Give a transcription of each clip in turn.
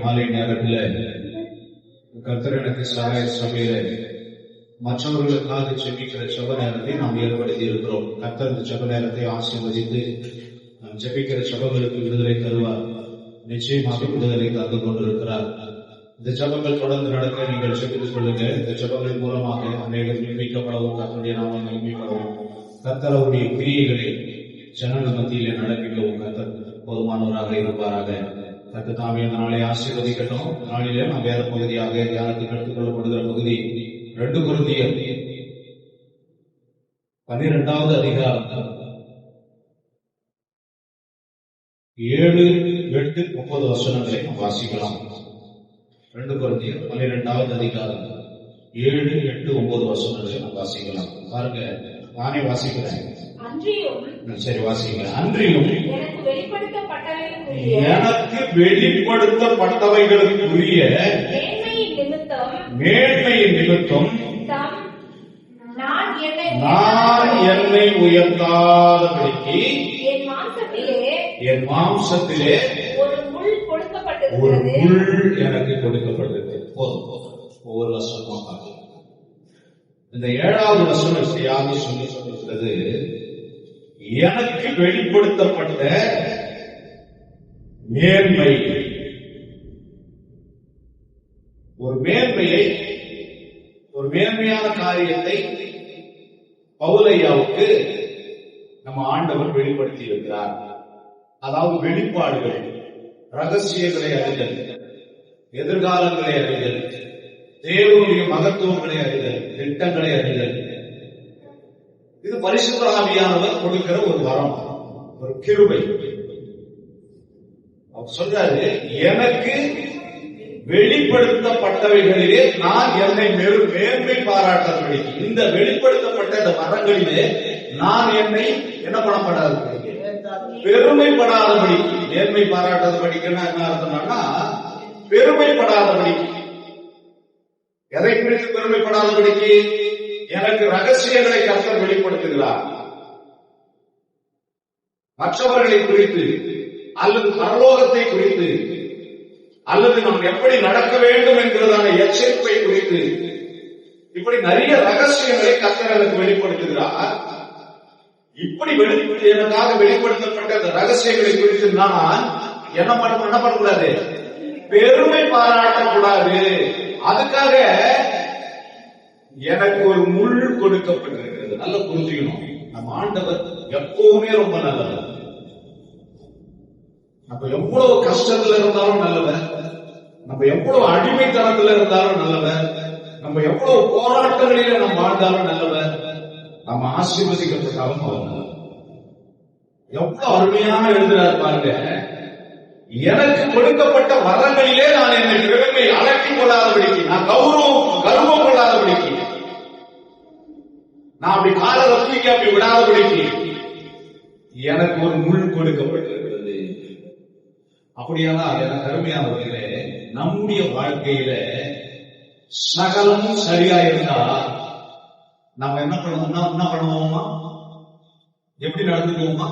மாலை நேரத்தில் கர்த்தர் எனக்கு சபையில மற்றவர்களுக்காக ஜெபிக்கிற ஜெப நேரத்தை நாம் ஏற்படுத்தி இருக்கிறோம். கர்த்தர் இந்த ஜெப நேரத்தை ஆசீர்வதித்து ஜெபிக்கிற ஜெபங்களுக்கு விடுதலை தருவார். நிச்சயமாக விடுதலை தந்து கொண்டிருக்கிறார். இந்த ஜெபங்கள் தொடர்ந்து நடக்க நீங்கள் ஜெபித்துக் கொள்ளுங்க. இந்த ஜெபங்களின் மூலமாக அநேகர் நியமிக்கப்படவும் கர்த்தருடைய நாமம் நியமிக்கப்படவும் கர்த்தருடைய கிரியைகளை ஜனங்கள் மத்தியிலே நடப்பிக்கவும் கர்த்தர் போதுமானவராக இருப்பாராக. கர்த்தர் தாமே அந்த நாளை ஆசீர்வதிக்கட்டும். நாளிலே நாம் வேற பகுதியாக தியானத்துக்கு எடுத்துக் கொள்ளப்படுகிற பகுதி 2 கொரிந்தியர் 12வது அதிகாரம் 7, 8, 30 வசனங்களை நாம் வாசிக்கலாம். 2 கொரிந்தியர் 12வது அதிகாரம் 7, 8, 9 வசனங்களை நாம் வாசிக்கலாம். பாருங்க, நானே வாசிக்கிறேன். சரி, வாசிங்க. அன்றியும் எனக்கு வெளிப்படுத்தப்பட்டவைகளுக்குரிய மேன்மையின் நிமித்தம் நான் என்னை உயர்த்தாதபடிக்கு என் மாம்சத்திலே ஒரு முள் எனக்கு கொடுக்கப்பட்டது. போதும், ஒவ்வொரு வசனமா பார்க்கலாம். இந்த 7வது வசனம் யாரு சொல்லுகிறது? எனக்கு வெளிப்படுத்தப்பட்ட மேன்மை. ஒரு மேன்மையை, ஒரு மேன்மையான காரியத்தை பவுலையாவுக்கு நம்ம ஆண்டவர் வெளிப்படுத்தி இருக்கிறார். அதாவது வெளிப்பாடுகள், ரகசியங்களை அறிதல், எதிர்காலங்களை அறிதல், தேவனுடைய மகத்துவங்களை அறிதல், திட்டங்களை அறிதல். இது பரிசுத்த ஆவியானவர் கொடுக்கிற ஒரு வரம், ஒரு கிருபை. அவர் சொல்றாரு, எனக்கு வெளிப்படுத்தப்பட்டவைகளிலே நான் என்னை மேன்மை பாராட்டபடிக்கு, இந்த வெளிப்படுத்தப்பட்ட இந்த வரங்களிலே நான் என்னை என்ன பண்ணப்படாதபடிக்கு, பெருமைப்படாதபடிக்கு. மேன்மை பாராட்டாதபடிக்குன்னா என்ன அர்த்தம்னா பெருமைப்படாதபடிக்கு. எதை குறித்து பெருமைப்படாதபடிக்கு? எனக்கு ரகசியங்களை கர்த்தர் வெளிப்படுத்துகிறார். மற்றவர்களை குறித்து அல்லது பரலோகத்தை குறித்து அல்லது நாம் எப்படி நடக்க வேண்டும் என்கிறதான எச்சரிப்பை குறித்து இப்படி நிறைய ரகசியங்களை கர்த்தர் எனக்கு வெளிப்படுத்துகிறார். இப்படி எனக்காக வெளிப்படுத்தப்பட்ட அந்த ரகசியங்களை குறித்து நான் என்ன பண்ணக்கூடாது? பெருமை பாராட்டக்கூடாது. அதுக்காக எனக்கு ஒரு முள் கொடுக்கப்பட்டிருக்கிறது. நல்லா புரிஞ்சுக்கணும், நம்ம ஆண்டவர் எப்பவுமே ரொம்ப நல்லவர். நம்ம எவ்வளவு கஷ்டத்துல இருந்தாலும் நல்லவர், நம்ம எவ்வளவு அடிமைத்தனத்துல இருந்தாலும் நல்லவர், நம்ம எவ்வளவு போராட்டங்களில நம்ம வாழ்ந்தாலும் நல்லவர், நம்ம ஆசீர்வதிக்கப்பட்டாலும் அவர் நல்லவர். எவ்வளவு அருமையான எழுதுறாரு பாருங்க. எனக்கு கொடுக்கப்பட்ட வரங்களிலே நான் என்னை பெருமை அலட்டிக் கொள்ளாதபடிக்கு, நான் கர்வம் கொள்ளாதபடிக்கு, நான் அப்படி கால ரப்பிக்கு அப்படி விடாதபடிக்கு எனக்கு ஒரு முள் கொடுக்கப்பட்டிருக்கிறது. அப்படியானால் எனக்கு அருமையானவர்களே, நம்முடைய வாழ்க்கையில சகலமும் சரியா இருந்தா நம்ம என்ன பண்ணுவோமா? எப்படி நடந்துக்குவோமா?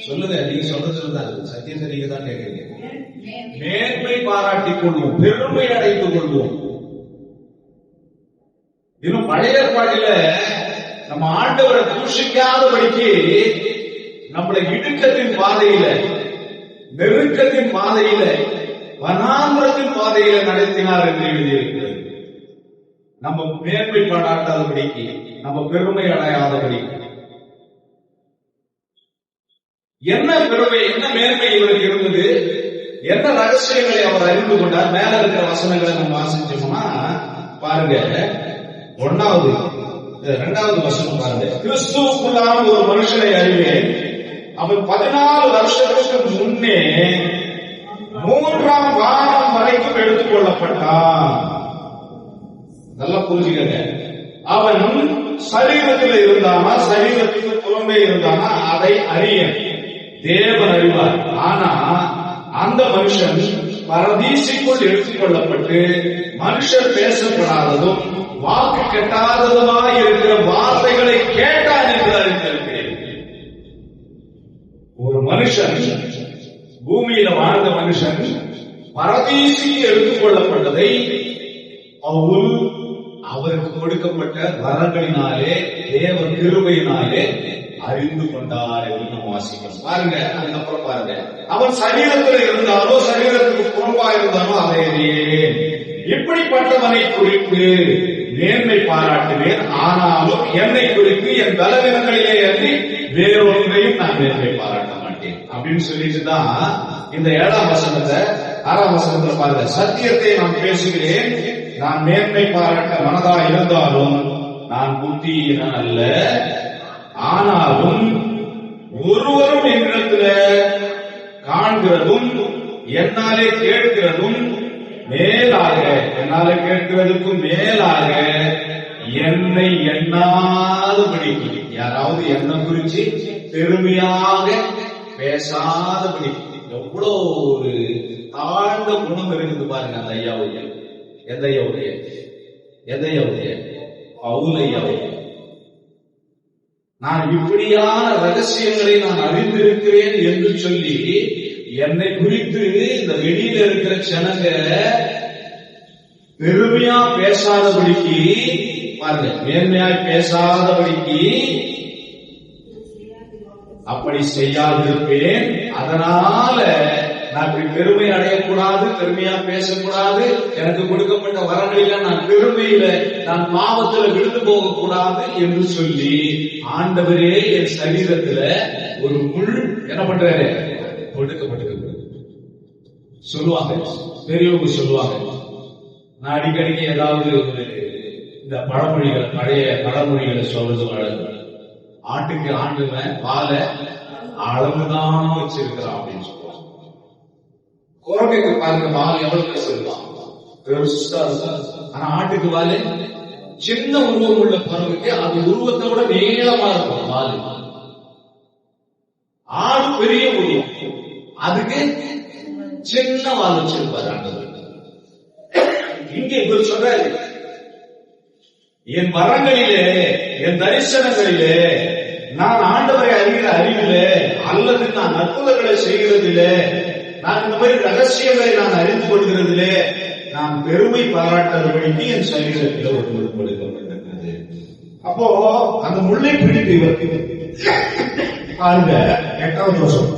சொல்லுங்க, நீங்க சொல்றது சத்தியத்தை நீங்க தான் கேட்கிறீங்க. மேன்மை பாராட்டிக் கொள்வோம், பெருமை அடைத்துக் கொள்வோம். இன்னும் பழைய ஏற்பாட்டில நம்ம ஆண்டவரை தூஷிக்காதபடிக்கு நம்மளை இடுக்கத்தின் பாதையில, நெருக்கத்தின் பாதையில, வனாந்திரத்தின் பாதையில நடத்தினார் என்று எழுதியிருக்கிறது. நம்ம மேன்மை பாராட்டாதபடிக்கு, நம்ம பெருமை அடையாதபடிக்கு. என்ன பெருமை, என்ன மேன்மை இவருக்கு இருந்தது? என்ன ரகசியங்களை அவர் அறிந்து கொண்டார்? மேல இருக்கிற வசனங்களை நம்ம வாசிச்சோம்னா பாருங்க, 1வது 2வது வசனம் பாருங்க. கிறிஸ்துவுக்குள்ளான ஒரு மனுஷனை அறிவேன், அவன் 14 வருஷத்துக்கு முன்னே 3ஆம் வானம் வரைக்கும் எடுத்துக் கொள்ளப்பட்டான். நல்லா புரிஞ்சுக்கங்க. அவன் சரீரத்தில் இருந்தானா, சரீரத்துக்கு புறம்பே இருந்தானா அதை அறிய தேவன் அறிவார். ஆனா அந்த மனுஷன் பரதீசிக்குள் எடுத்துக் கொள்ளப்பட்டு மனுஷர் பேசப்படாததும் வாக்கு கெட்டாததுமாய் இருக்கிற வார்த்தைகளை கேட்டான் என்று அறிந்திருக்கிறேன். ஒரு மனுஷன் பூமியில வாழ்ந்த மனுஷன் பரதீசிக்கு எடுத்துக் கொள்ளப்பட்டதை பவுல் அவருக்கு கொடுக்கப்பட்ட வரங்களினாலே தேவ கிருபையினாலே அறிந்து கொண்டார் என்று நம்ம வாசிக்கிறோம். பாருங்க, அதுக்கப்புறம் பாருங்க, அவன் சரீரத்தில் இருந்தாலோ சரீரத்துக்கு புறம்பா இருந்தாலோ அதை அறியேன். இப்படிப்பட்டவனை குறித்து மேன்மை பாராட்டுவேன். ஆனாலும் என்னை குறித்து என் பலவீனங்களிலே அன்றி வேறொன்றையும் நான் மேன்மை பாராட்ட மாட்டேன் அப்படின்னு சொல்லிட்டு தான் இந்த 7ஆம் வசனத்தை 6ஆம் வசனத்துல பாருங்க. சத்தியத்தை நான் பேசுகிறேன், நான் மேன்மை பாராட்ட மனதா இருந்தாலும் நான் புத்தியினன் அல்ல. ஆனாலும் ஒருவரும் என்னிடத்துல காண்கிறதும் என்னாலே கேட்கிறதும் மேலாக, என்னாலே கேட்கிறதுக்கும் மேலாக என்னை எண்ணாதபடி, யாராவது என்ன குறிச்சு பெருமையாக பேசாதபடி, எவ்வளவு ஒரு தாழ்ந்த குணம் இருக்குது பாருங்க அந்த ஐயாவுடைய. எந்த ஐயாவுடைய? எந்த ஐயாவுடைய? பவுல் ஐயாவுடைய. நான் இப்படியான ரகசியங்களை நான் அறிந்திருக்கிறேன் என்று சொல்லி என்னை குறித்து இந்த வெளியில இருக்கிற ஜனங்க பெருமையா பேசாதபடிக்கு, பாருங்க, மேன்மையாய் பேசாதபடிக்கு அப்படி செய்யாதிருப்பேன். அதனால நான் பெருமை அடையக்கூடாது, பெருமையா பேசக்கூடாது, எனக்கு கொடுக்கப்பட்ட வரங்களில நான் பெருமையில நான் பாவத்துல விழுந்து போக கூடாது என்று சொல்லி ஆண்டவரே என் சரீரத்துல ஒரு முள் என்ன பண்றாரு, கொடுக்கப்பட்டிருக்கு சொல்லுவாங்க, பெரியவங்க சொல்லுவாங்க. நான் அடிக்கடிக்கு ஏதாவது இந்த பழமொழிகள், பழைய பழமொழிகளை சொல்றது வழக்கம். ஆட்டுக்கு ஆண்டுவன் வாழை அளவுதான் வச்சிருக்கிறான் அப்படின்னு சொல்லுவாங்க. குரங்கைக்கு பாருங்க, வால் எவ்வளவு பேசிருக்கான், பெருசா இருக்கும். ஆனா ஆட்டுக்கு வாழை சின்ன உருவம் உள்ள பறவைக்கு அது உருவத்தை விட நீளமா இருக்கும் வால். ஆடு பெரிய உருவம், அதுக்கு சின்ன வால் வச்சிருப்பாரு ஆண்டவர். இங்கே இப்படி சொல்றாரு, என் வரங்களிலே, என் தரிசனங்களிலே, நான் ஆண்டவரை அறிகிற அறிவிலே, அல்லது நான் அற்புதங்களை செய்கிறதிலே, நான் இந்த மாதிரி ரகசியங்களை நான் அறிந்து கொள்கிறதிலே நான் பெருமை பாராட்டுவதற்கு என் சரீரத்தில் ஒரு கொடுக்கப்பட்டிருக்கிறது. அப்போ அந்த முல்லை பிடித்து பாருங்க, 8வது வருஷம்,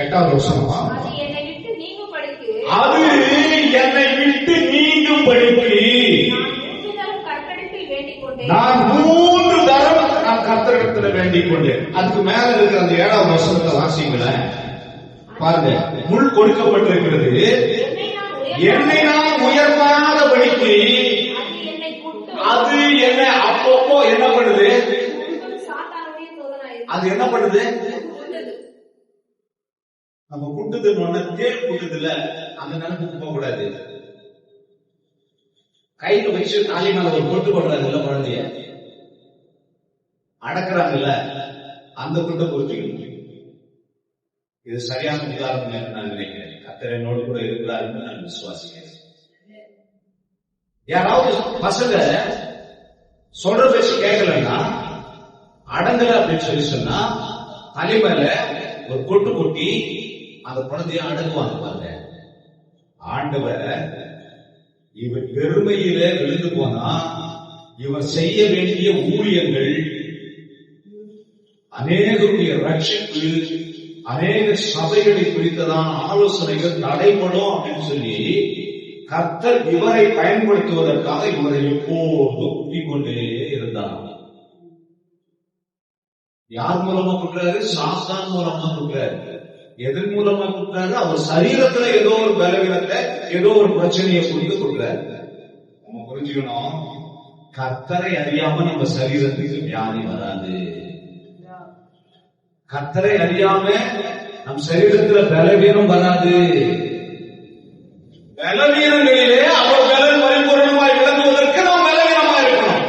8வது வருஷமா, அது என்னை விட்டு நீங்கும் படிக்கு நான் 3 தரம் நான் கர்த்தரிடத்தில் வேண்டிக் கொண்டேன். அதுக்கு மேல இருக்கிற அந்த 7வது வருஷத்தை வாசிங்களேன். பாருங்க, முள் கொடுக்கப்பட்டிருக்கிறது, என்னை நான் உயர்வாதபடிக்கு அது என்ன அப்பப்போ என்ன பண்ணுது, அது என்ன பண்ணுது, நம்ம குட்டுதுன்னு தேர் குட்டுதுல அந்த நினைப்புக்கு போக கூடாது. கையில வச்சு தாலி மேல ஒரு கொட்டு போடுறாங்கல்ல, குழந்தைய அடக்குறாங்கல்ல, அந்த கொட்டை பொறுத்துக்கணும். இது சரியான உதாரணம் என்று நான் நினைக்கிறேன். கர்த்தர் என்னோடு கூட இருக்கிறார் என்று நான் விசுவாசிக்கிறேன். யாராவது பசங்க சொல்ற பேச்சு கேட்கலன்னா, அடங்கல அப்படின்னு சொல்லி சொன்னா, தலைமையில ஒரு கொட்டு கொட்டி அந்த குழந்தைய அடங்குவாங்க. பாருங்க, ஆண்டவர் இவர் பெருமையில விழுந்து போனா இவர் செய்ய வேண்டிய ஊழியங்கள், அநேகருடைய ரட்சிப்பு, அநேக சபைகளை குறித்ததான ஆலோசனைகள் நடைபெறும் அப்படின்னு சொல்லி கர்த்தர் இவரை பயன்படுத்துவதற்காக இவரை எப்போதும் கூட்டிக் கொண்டே இருந்தார். யார் மூலமா கொடுக்கிறாரு? சாத்தான் மூலமா கொடுக்கிறாரு. எதன் மூலமா கொடுக்கிறாரு? அவர் சரீரத்துல ஏதோ ஒரு பலவீனத்தை, ஏதோ ஒரு பிரச்சனையை குறித்து கொடுக்கிறாரு. நம்ம புரிஞ்சுக்கணும், கர்த்தரை அறியாம நம்ம சரீரத்துக்கு வியாதி வராது. கர்த்தரை அறியாம நம் சரீரத்துல பலவீனம் வராது. பலவீனங்களிலே அவர் பலன் பரிபூர்ணமாய் விளங்குவதற்கு நாம் பலவீனமா இருக்கணும்.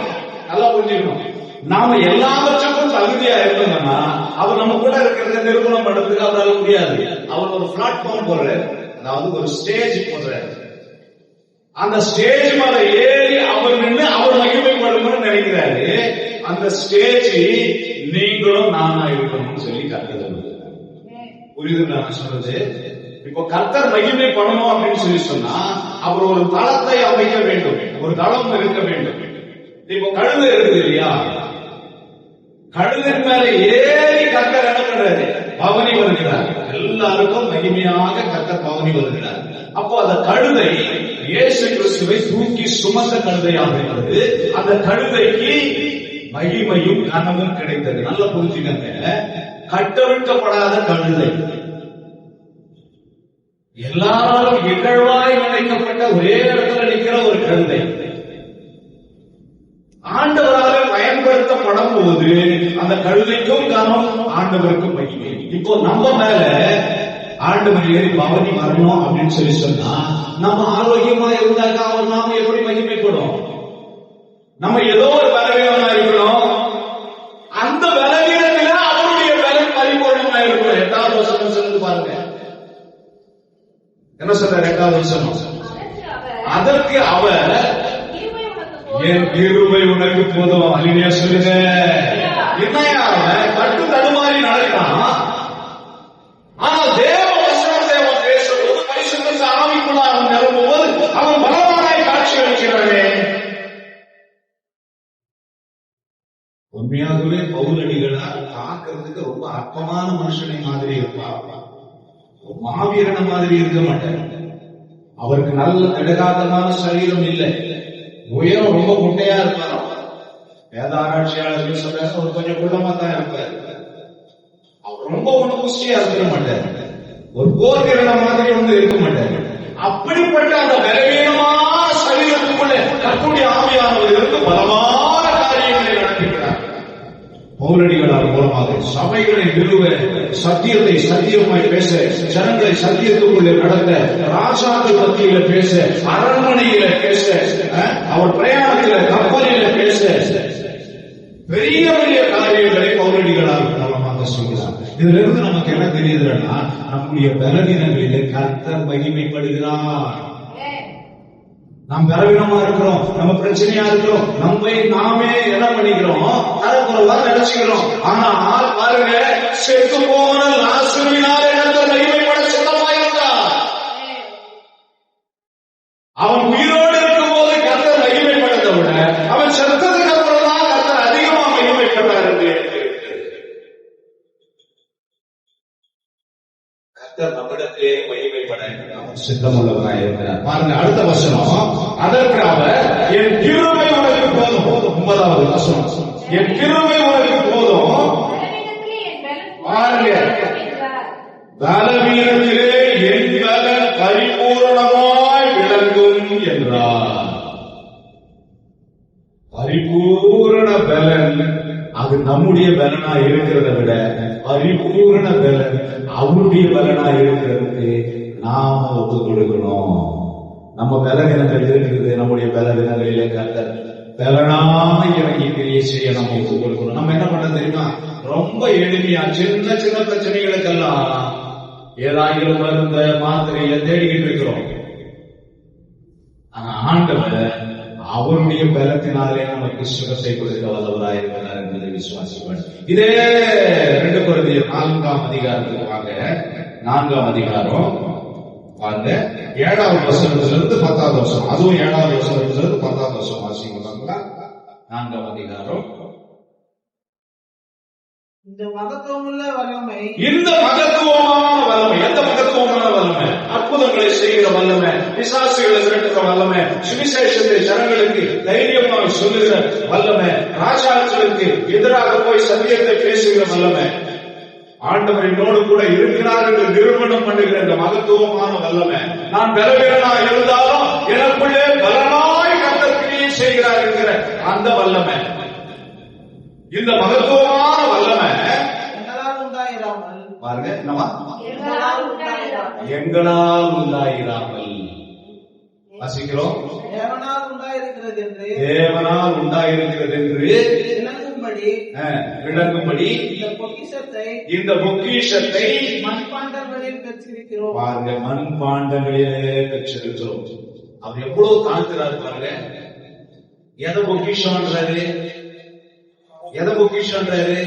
நல்லா புரிஞ்சுக்கணும். நாம எல்லாவற்றுக்கும் தகுதியா இருக்கணும்னா அவர் நம்ம கூட இருக்கிறத நிரூபணம் பண்றதுக்கு அவரால் முடியாது. அவர் ஒரு பிளாட்ஃபார்ம் போடுறாரு, அதாவது ஒரு ஸ்டேஜ் போடுறாரு. அந்த ஸ்டேஜ் மேல ஏறி அவர் நின்று அவர் மகிமைப்படணும்னு நினைக்கிறாரு. அந்த ஸ்டேஜ் நீங்களும் நானா இருக்கணும்னு சொல்லி கற்றுக்கிறது. புரியுதுங்களா நான் சொல்றது? இப்போ கர்த்தர் மகிமை பண்ணணும் அப்படின்னு சொல்லி சொன்னா அவர் ஒரு தளத்தை அமைக்க வேண்டும், ஒரு தளம் இருக்க வேண்டும். இப்போ கழுதை இருக்குது இல்லையா, கழுதின் மேல ஏறி கர்த்தர் என்ன பண்றாரு? பவனி வருகிறார். எல்லாருக்கும் மகிமையாக கர்த்தர் பவனி வருகிறார். அப்போ அந்த கழுதை இயேசு கிறிஸ்துவை தூக்கி சுமந்த கழுதையாக இருந்தது. அந்த கழுதைக்கு மகிமையும் கனமும் கிடைத்தது. நல்ல புரிஞ்சுக்கங்க, கட்டவிழ்க்கப்படாத கழுதை, எல்லாரும் இகழ்வாய் நினைக்கப்பட்ட ஒரே இடத்துல நிற்கிற ஒரு கழுதை ஆண்டவரால் பயன்படுத்தப்படும் போது அந்த கழுதைக்கும் கனம், ஆண்டவருக்கும் மகிமை. இப்போ நம்ம மேல ஆண்டவர் ஏறி பவனி வரணும் அப்படின்னு சொல்லி சொன்னா நம்ம ஆரோக்கியமா இருந்தாக்கா அவர் நாம எப்படி மகிமைப்படும்? நம்ம ஏதோ ஒரு பலவீனமா இருக்கணும், அந்த பலவீனத்துல அவருடைய பலன் பரிபூர்ணமா இருக்கணும். 8வது வசனம் சொல்லுது பாருங்க, என்ன சொல்ற? 8வது வசனம், அதற்கு அவர் என் கிருபை உனக்கு போதும். அல்லேலூயா சொல்லுங்க. என்னையா கட்டு தடுமாறி நடக்கிறான், ஆனால் தேவ வசனத்தை அவன் பேசும்போது பரிசுத்த ஆவிக்குள்ள அவன் நிரம்பும்போது அவன் பலவானாய் காட்சி அளிக்கிறானே. உண்மையாகவே பவுலடிகளா பார்க்கறதுக்கு ரொம்ப அற்பமான மனுஷனை மாதிரி இருப்பார், மாவீரன மாதிரி இருக்க மாட்டார். அவருக்கு நல்ல திடகாத்தமான சரீரம் இல்லை, உயரம் ரொம்ப குட்டையா இருப்பார். வேத ஆராய்ச்சியாளர்கள் சொல்றாங்க அவர் கொஞ்சம் குள்ளமா தான் இருப்பார். அவர் ரொம்ப ஒண்ணு புஷ்டியா இருக்க மாட்டார், ஒரு போர்கிரண மாதிரி ஒன்று இருக்க மாட்டார். அப்படிப்பட்ட அந்த பலவீனமான சரீரத்துக்குள்ள கர்த்தருடைய ஆவியானவர் இருந்து பலமான காரியங்களை நடத்துகிறார். பவுலடிகளார் மூலமாக சபைகளை நிறுவ, சத்தியத்தை சத்தியமாய் பேச, ஜனங்களை சத்தியத்துக்குள்ளே நடத்த, ராஜாக்கள் மத்தியில பேச, அரண்மனையில பேச, அவர் பிரயாணத்தில கப்பலில பேச, பெரிய பெரிய காரியங்களை பவுலடிகளார் மூலமாக சொல்கிறார். இதுல இருந்து நமக்கு என்ன தெரியுதுன்னா நம்முடைய பலவீனங்களிலே கர்த்தர் மகிமைப்படுகிறார். நாம் பலவீனமா இருக்கிறோம், நம்ம பிரச்சனையா இருக்கிறோம், நம்மை நாமே என்ன பண்ணிக்கிறோம்? தரக்குறவா நினைச்சுக்கிறோம். ஆனால் பாருங்க, செத்து போன லாசருவினாலே கர்த்தர் மகிமைப்பட சித்தமாயிருந்தார். அவன் உயிரோடு இருக்கும் போது கர்த்தர் மகிமைப்பட்டதை விட அவன் செத்ததுக்கு அப்புறம் தான் கர்த்தர் அதிகமா மகிமைப்பட்டார் என்று கர்த்தர் நம்மிடத்திலே மகிமைப்பட அவர் சித்தமுள்ளவராய் இருக்கிறார். பாருங்க அடுத்த வசனம், அதற்கு அவர் என் கிருபை உனக்கு போதும். 9வது வசனம், என் கிருபை உனக்கு போதும். பாருங்க, பலவீனத்திலே என் பலன் பரிபூரணமாய் விளங்கும் என்றார். பரிபூரண பலன் அது நம்முடைய பலனா இருக்கிறத விட பரிபூரண பலன் அவருடைய பலனா இருக்கிறதுக்கு நாம ஒப்பு கொடுக்கணும். நம்ம பலவீனங்கள் இருக்கிறது, நம்முடைய பலவீனங்களிலே கர்த்தர் பலனாக இறங்கி கிரியை செய்ய நம்ம ஒப்பு கொடுக்கணும். நம்ம என்ன பண்ண தெரியுமா? ரொம்ப எளிமையா சின்ன சின்ன பிரச்சனைகளுக்கெல்லாம் ஏதாயிரம் மருந்த மாத்திரையில தேடிக்கிட்டு இருக்கிறோம். ஆனா ஆண்டவர் அவருடைய பலத்தினாலே நமக்கு சுகத்தை கொடுக்க வல்லவராய் இருக்கிறார் என்பதை விசுவாசிப்பார். இதே 2 கொரிந்தியர் 4ஆம் அதிகாரத்துக்கு வாங்க. 4ஆம் அதிகாரம் வாங்க, 7வது வசனத்திலிருந்து 10வது வசனம். அதுவும் 7வது வசனத்திலிருந்து 10வது வசனம் வாசிங்க. 4ஆம் அதிகாரம். இந்த மகத்துவமுள்ள வல்லமை, இந்த மகத்துவமான வல்லமை, எந்த மகத்துவமான வல்லமை? அற்புதங்களை செய்கிற வல்லமை, பிசாசுகளை விரட்டுகிற வல்லமை, சுவிசேஷத்தை ஜனங்களுக்கு தைரியமாக சொல்லுகிற வல்லமை, ராஜாக்களுக்கு எதிராக போய் சத்தியத்தை பேசுகிற வல்லமை, ஆண்டவர் என்னோடு கூட இருக்கிறார் என்று நிரூபணம் பண்ணுகிற இந்த மகத்துவமான வல்லமை. நான் பலவீனனா இருந்தாலும் எனக்குள்ளே பலனாய் கர்த்தர் கிரியை செய்கிறார் என்கிற அந்த வல்லமை, இந்த மகத்துவமான வல்லமை எங்களால் உண்டாயிராமல், பாருங்க என்னவா? எங்களால் எங்களால் உண்டாயிராமல் வாசிக்கிறோம். தேவனால் உண்டாயிருக்கிறது என்று, தேவனால் உண்டாயிருக்கிறது என்று விளங்கும்படி இந்த பொக்கிஷத்தை மண்பாண்டங்களில் பெற்றிருக்கிறோம். பாருங்க, மண்பாண்டங்களிலே பெற்றிருக்கிறோம். அவர் எவ்வளவு தாழ்த்துறாரு பாருங்க. எதை பொக்கிஷம்ன்றாரு? எதை பொக்கிஷம்ன்றாரு?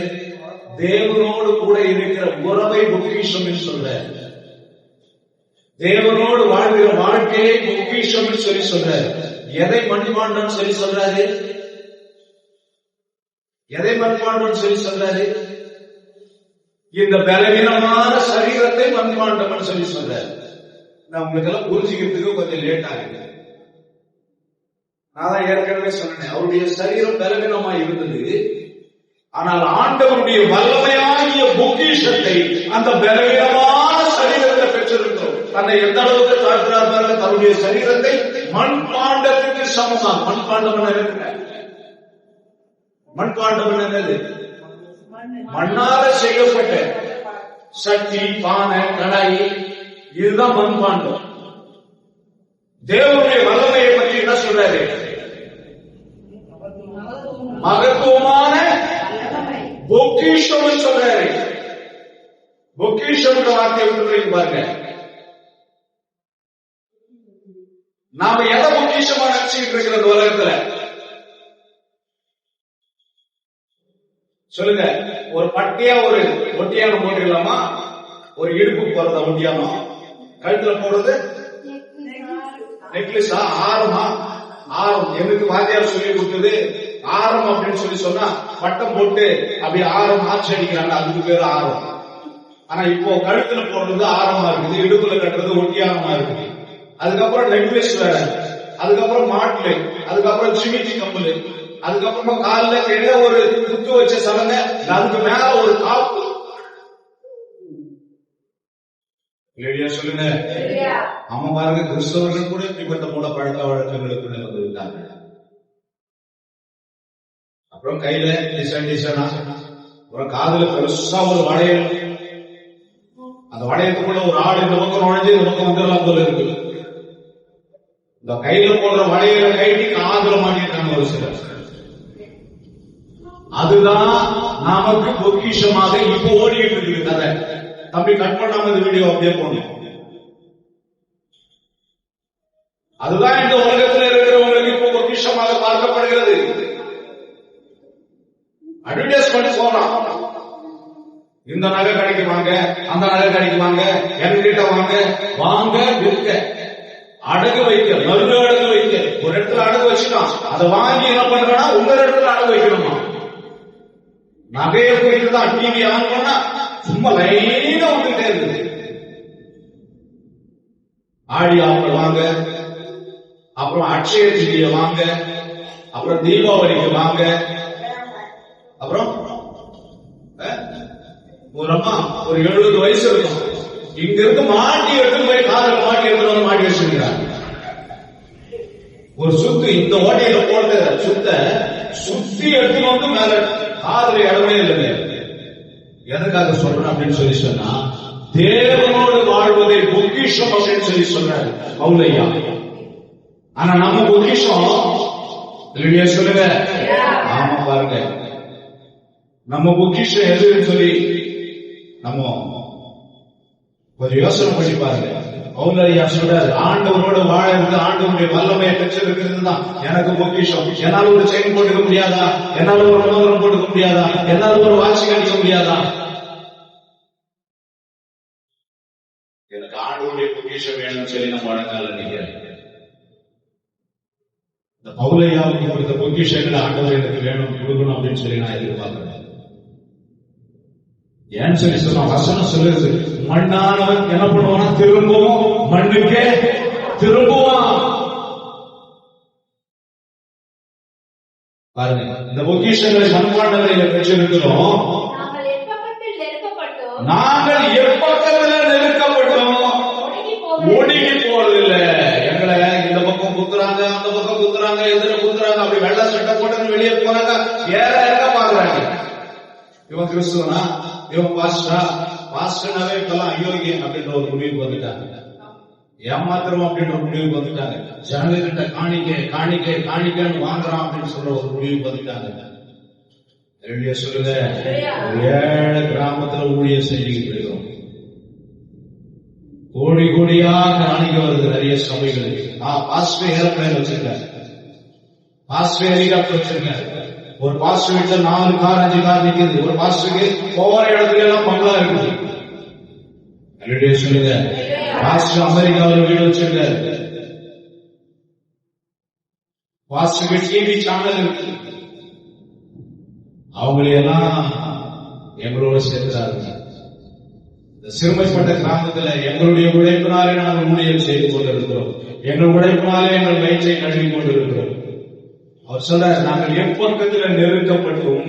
தேவனோடு கூட இருக்கிற உறவை பொக்கிஷம் என்று சொல்ற, தேவனோடு வாழ்கிற வாழ்க்கையை பொக்கிஷம் சொல்லி சொல்ற. எதை மண்பாண்டம் சொல்லி சொல்றாரு? எதை மண்பாண்டம் சொல்லி சொல்றாரு? இந்த பலவீனமான சரீரத்தை மண்பாண்டம் சொல்லி சொல்றாரு. நான் உங்களுக்கு எல்லாம் புரிஞ்சுக்கிறதுக்கு கொஞ்சம் லேட் ஆகுது. நான் தான் ஏற்கனவே சொன்னேன், அவருடைய சரீரம் பலவீனமா இருந்தது. ஆனால் ஆண்டவருடைய வல்லமையாகிய பொக்கிஷத்தை அந்த பலவீனமான சரீரத்தை பெற்றிருக்கிறோம். தன்னை எந்த அளவுக்கு தாழ்த்துறார் பாருங்க, தன்னுடைய சரீரத்தை மண்பாண்டத்துக்கு சமமாக. மண்பாண்டம் இருக்கிற மண்பாண்டம் என்னது? மண்ணால செய்யப்பட்ட சட்டி, பானை, கடாய், இதுதான் மண்பாண்டம். தேவனுடைய வல்லமையை பற்றி என்ன சொல்றாரு? மகத்துவமான பொக்கிஷம் சொல்றாரு. பொக்கிஷம் வார்த்தை விட்டு பாருங்க. நாம எதை பொக்கிஷமா நினைச்சுட்டு இருக்கிற உலகத்துல சொல்லுங்க. ஒரு பட்டியா ஒரு ஒட்டியானம் போட்டுக்கலாமா? ஒரு இடுப்பு போறத ஒட்டியானம், கழுத்துல போடுறது நெக்லஸா, ஆரமா? ஆரம் எனக்கு வாத்தியார் சொல்லி கொடுத்தது ஆரம் அப்படின்னு சொல்லி சொன்னா பட்டம் போட்டு அப்படியே ஆரம் ஆட்சி அடிக்கிறாங்க, அதுக்கு பேரு ஆரம். ஆனா இப்போ கழுத்துல போடுறது ஆரமா இருக்குது, இடுப்புல கட்டுறது ஒட்டியானமா இருக்குது. அதுக்கப்புறம் நெக்லஸ் வேற, அதுக்கப்புறம் மாட்லு, அதுக்கப்புறம் சிமிச்சி கம்பல், அதுக்கப்புறமா காலில கீழே ஒரு குத்து வச்ச சலங்க, அதுக்கு மேல ஒரு காப்பு. சொல்லுங்க. ஆமா பாருங்க, கிறிஸ்தவர்கள் கூட இப்படிப்பட்ட மூட பழக்க வழக்கங்களுக்குள்ள வந்து விட்டாங்க. அப்புறம் கையில டிசைனா, அப்புறம் காதுல பெருசா ஒரு வளையல், அந்த வளையத்துக்குள்ள ஒரு ஆடு இந்த பக்கம் நுழைஞ்சு இந்த பக்கம் வந்துடலாம் போல இருக்கு. இந்த கையில போடுற வளையல கைட்டி காதுல மாட்டிட்டாங்க ஒரு சிலர். அதுதான் நமக்கு பொக்கிஷமாக இப்ப ஓடிட்டு இருக்கு கதை. தம்பி கட் பண்ணாம இந்த வீடியோ அப்படியே போடணும். அதுதான் இந்த உலகத்தில் இருக்கிறவங்களுக்கு இப்போ பொக்கிஷமாக பார்க்கப்படுகிறது. அட்வர்டைஸ்மெண்ட் போறான், இந்த நகை கடைக்கு வாங்க, அந்த நகை கடைக்கு வாங்க, என்கிட்ட வாங்க, வாங்க விற்க, அடகு வைக்க, மறு அடகு வைக்க. ஒரு இடத்துல அடகு வச்சுட்டான், அதை வாங்கி என்ன பண்றா, உங்க இடத்துல அடகு வைக்கணுமா? நகையை குறித்துதான் டிவி ஆன் பண்ணா சும்மா லைனா வந்துட்டே இருக்குது. ஆடி ஆஃபர் வாங்க, அப்புறம் அட்சய திருதியை வாங்க, அப்புறம் தீபாவளிக்கு வாங்க, அப்புறம் ஒரு அம்மா ஒரு 70 வயசு இருக்கும், இங்க இருந்து மாட்டி எடுத்து போய் காதல் மாட்டி எடுத்து வந்து மாட்டி வச்சிருக்கிறாங்க. ஒரு சுத்து இந்த ஓட்டையில போட்டு சுத்தி எடுத்து வந்து மேல காதல இடமே இல்லைங்க. எதுக்காக சொல்றேன் அப்படின்னு சொல்லி சொன்னா, தேவனோடு வாழ்வதை பொக்கிஷம் அப்படின்னு சொல்லி சொல்றாரு பவுலையா. ஆனா நம்ம பொக்கிஷம் இல்லையா? சொல்லுங்க. ஆமா பாருங்க, நம்ம பொக்கிஷம் எதுன்னு சொல்லி நம்ம கொஞ்சம் யோசனை பண்ணி பாருங்க. பவுலையா சொல்றாரு, ஆண்டவரோடு வாழ இருந்து ஆண்டவருடைய வல்லமையை பெற்றிருக்கிறது தான் எனக்கு பொக்கிஷம். என்னால ஒரு செயின் போட்டுக்க முடியாதா? என்னால ஒரு மோதிரம் போட்டுக்க முடியாதா? என்னால ஒரு வாட்சி கழிக்க முடியாதா? எனக்கு ஆண்டவருடைய பொக்கிஷம் வேணும்னு சொல்லி நம்ம வழக்கால நினைக்கிறேன். இந்த பவுலையாவுக்கு கொடுத்த பொக்கிஷங்களை ஆண்டவர் எனக்கு வேணும் கொடுக்கணும் அப்படின்னு சொல்லி நான் எதிர்பார்க்கிறேன். ஏன்னு சொல்லி சொன்னா வசனம் சொல்லுது, மண்ணானவன் என்ன பண்ணுவானா, திரும்பவும் மண்ணுக்கே திரும்புவான். பாருங்க, இந்த பொக்கிஷங்களை மண்பாண்டங்களை பெற்றிருக்கிறோம். நாங்கள் எப்பக்கத்தில் நெருக்கப்பட்டோம், ஒடுங்கி போறதில்லை. எங்களை இந்த பக்கம் குத்துறாங்க, அந்த பக்கம் குத்துறாங்க, எதிர குத்துறாங்க, அப்படி வெள்ள சட்டை போட்டு வெளியே போறாங்க, ஏற இருக்க பாக்குறாங்க. இவன் கிறிஸ்துவனா, இவன் பாஸ்டர்னாவே இப்பெல்லாம் அயோக்கியம் அப்படின்ற ஒரு முடிவுக்கு வந்துட்டாங்க. ஏமாத்திரம் அப்படின்ற ஒரு முடிவுக்கு வந்துட்டாங்க. ஜனங்கிட்ட காணிக்கைன்னு வாங்குறான் அப்படின்னு சொல்ற ஒரு முடிவுக்கு வந்துட்டாங்க. சொல்லுங்க, ஏழை கிராமத்துல ஊழியர் செஞ்சுக்கிட்டு இருக்கிறோம். கோடியா காணிக்க வருது நிறைய சபைகளுக்கு. பாஸ்வே ஏரோப்ளேன் வச்சிருக்காரு, பாஸ்வே ஹெலிகாப்டர் வச்சிருக்காரு, ஒரு பாஸ்டர் வீட்டுல 4 கார் 5 கார் நிக்குது. ஒரு பாஸ்டருக்கு போற இடத்துல எல்லாம் பங்களா இருக்குது. அல்லேலூயா சொல்லுங்க. பாஸ்டர் அமெரிக்காவில் வீடு வச்சிருக்காரு. பாஸ்டருக்கு டிவி சேனல் இருக்கு. அவங்களையெல்லாம் எங்களோட சேர்க்கிறார்கள். இந்த சிறுமைப்பட்ட கிராமத்துல எங்களுடைய உழைப்பினாலே நாங்கள் ஊழியர் செய்து கொண்டிருக்கிறோம். எங்கள் உழைப்பினாலே எங்கள் வயிற்றை கழுவி கொண்டிருக்கிறோம். அவர் சொல்றார், நாங்கள் எப்பக்கத்தில் நெருக்கப்பட்டும்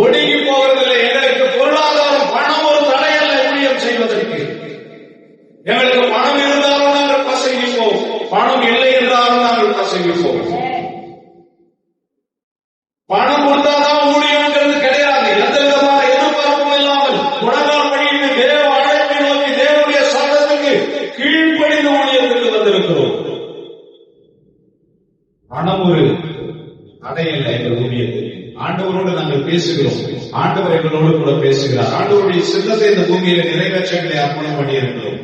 ஒடுங்கி போவதில்லை. எங்களுக்கு பொருளாதாரம் பணம் ஒரு தடையல்ல ஊழியம் செய்வதற்கு. எங்களுக்கு பணம் இருந்தாலும் நாங்கள் பசங்கிப்போம், பணம் இல்லை என்றாலும் நாங்கள் பசங்கிப்போம். பணம் கொடுத்தாதான் ஊழியங்கிறது கிடையாது. எந்த விதமான எதிர்பார்ப்பும் இல்லாமல் குணங்கள் படித்து தேவ அழைப்பை நோக்கி தேவனுடைய சட்டத்துக்கு கீழ்ப்படிந்து ஊழியத்துக்கு வந்திருக்கிறோம். பணம் ஒரு தடையில்லை எங்கள் ஊழியத்துக்கு. ஆண்டவரோடு நாங்கள் பேசுகிறோம். ஆண்டவர் எங்களோடு கூட பேசுகிறார். ஆண்டவருடைய சித்தத்தை இந்த பூமியில நிறைவேற்றங்களை அர்ப்பணம் பண்ணியிருக்கிறோம்.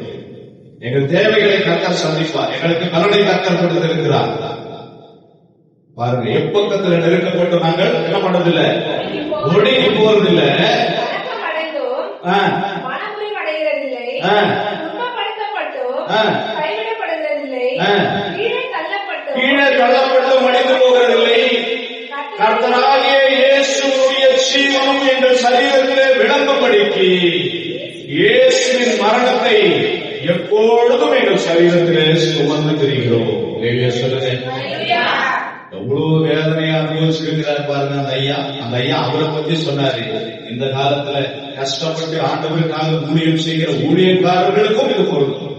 எங்கள் தேவைகளை கர்த்தர் சந்திப்பார். எங்களுக்கு பலனை கர்த்தர் கொடுத்திருக்கிறார். பாருங்க, எப்பக்கத்துல நெருக்கப்பட்டு நாங்கள் என்ன பண்றதில்லை, ஒடுங்கி போறதில்லை, கீழே தள்ளப்பட்டு மடிந்து போகிறதில்லை. கர்த்தராகிய இயேசுவுடைய ஜீவனும் எங்கள் சரீரத்திலே விளங்கும்படிக்கு இயேசுவின் மரணத்தை எப்பொழுதும் எங்கள் சரீரத்திலே சுமந்து திரிகிறோம். சொல்லுங்க, எவ்வளவு வேதனையா அனுபவிச்சிருக்கிறார் பாருங்க அந்த ஐயா. அந்த ஐயா அவரை பத்தி சொன்னாரு, இந்த காலத்துல கஷ்டப்பட்டு ஆண்டவருக்காக ஊழியம் செய்கிற ஊழியக்காரர்களுக்கும் இது பொருந்தும்.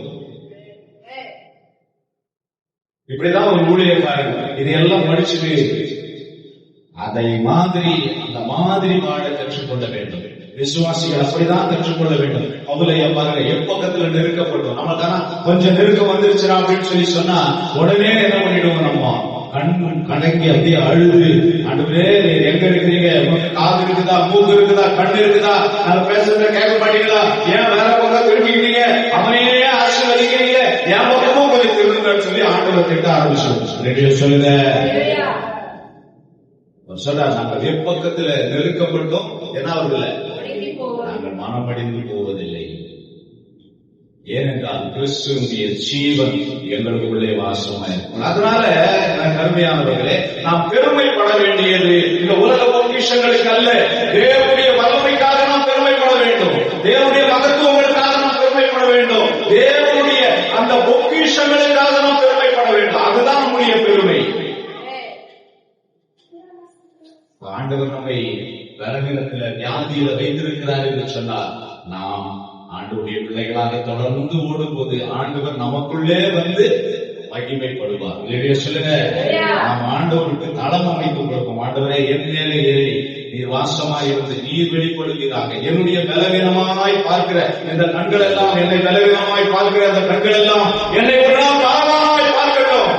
இப்படிதான் ஒரு ஊழியக்காரர்கள் இதையெல்லாம் படிச்சுட்டு அதை மாதிரி அந்த மாதிரி வாழ கற்றுக்கொள்ள வேண்டும். விசுவாசிகள் அப்படிதான் கற்றுக்கொள்ள வேண்டும். அவளைய பாருங்க, எப்பக்கத்துல நெருக்கப்பட்டோம். நம்மளுக்கான கொஞ்சம் நெருக்கம் வந்துருச்சுனா அப்படின்னு சொல்லி சொன்னா உடனே என்ன பண்ணிடுவோம், நம்ம கணங்கி அப்படியே அழுது, ஆண்டவரே எங்க இருக்கிறீங்க, உங்களுக்கு காது இருக்குதா, மூக்கு இருக்குதா, கண்ணு இருக்குதா, நான் பேசுறத கேட்க மாட்டீங்களா, ஏன் வேற பக்கம் திரும்பிக்கிறீங்க, அவனையே ஆசீர்வதிக்கிறீங்க, என் பக்கமும் கொஞ்சம் திரும்புங்கன்னு சொல்லி ஆண்டவர் திட்ட ஆரம்பிச்சோம். சொல்லுங்க, சொல்றார், நாங்கள் எப்பக்கத்துல நெருக்கப்பட்டோம், என்ன ஆகுதில்லை, நாங்கள் மனமடிந்து போவதில்லை. ஏனென்றால் கிறிஸ்துவினுடைய ஜீவன் எங்களுக்குள்ளே வாசமாயிருக்கும். அதனால கருமையானவர்களே, நாம் பெருமைப்பட வேண்டியது இந்த உலக பொக்கிஷங்களுக்கு அல்ல, தேவனுடைய வல்லமைக்காக நாம் பெருமைப்பட வேண்டும். தேவனுடைய மகத்துவங்களுக்காக நாம் பெருமைப்பட வேண்டும். தேவனுடைய அந்த பொக்கிஷங்களுக்காக நாம் பெருமைப்பட வேண்டும். அதுதான் நம்முடைய பெருமை. ஆண்டவர் நம்மை பலவீனத்துல வியாதியில வைத்திருக்கிறார் என்று சொன்னார், நாம் ஆண்டவருடைய பிள்ளைகளாக தொடர்ந்து ஓடும்போது ஆண்டவர் நமக்குள்ளே வந்து மகிமைப்படுவார். இல்லையா சொல்லுங்க, நாம் ஆண்டவருக்கு தளம் அமைத்து கொடுப்போம். ஆண்டவரே, என் மேலே ஏறி நீர் வாசமாயிருந்து நீர் வெளிப்படுகிறாங்க. என்னுடைய பலவீனமாய் பார்க்கிற இந்த கண்கள் எல்லாம், என்னை பலவீனமாய் பார்க்கிற அந்த கண்கள் எல்லாம் என்னை ஒரு நாள் பலவானாய் பார்க்கட்டும்.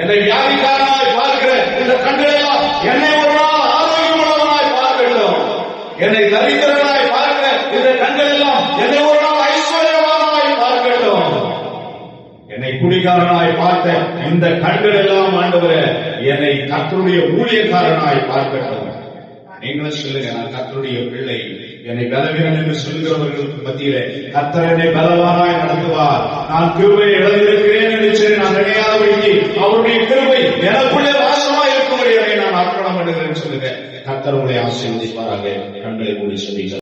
என்னை வியாதிக்காரனாய் பார்க்கிற இந்த கண்கள் எல்லாம் என்னை ஒரு நாள் ஆரோக்கியமுள்ளவனாய் பார்க்கட்டும். என்னை தரித்திரனாய் பார்க்கிற இந்த கண்கள் எல்லாம் என்னை ஒரு நாள் ஐஸ்வர்யவானாய் பார்க்கட்டும். என்னை குடிகாரனாய் பார்த்த இந்த கண்கள் எல்லாம் ஆண்டவரே என்னை கர்த்தருடைய ஊழியக்காரனாய் பார்க்கட்டும். நீங்களும் சொல்லுங்க, நான் கர்த்தருடைய பிள்ளை, என்னை பலவீனன் என்று சொல்கிறவர்களுக்கு மத்தியிலே கர்த்தர் என்னை பலவானாய் நடத்துவார். நான் கிருபை இழந்திருக்கிறேன் என்று சொல்லி நான் நினையாதபடிக்கு அவருடைய கிருபை எனக்குள்ளே வாசமாய் இருக்கும்படி என்னை நான் அர்ப்பணம் பண்ணுகிறேன் சொல்லுங்க. கர்த்தர் உங்களை ஆசீர்வதிப்பாராக. கண்களை மூடி சொல்லுங்க.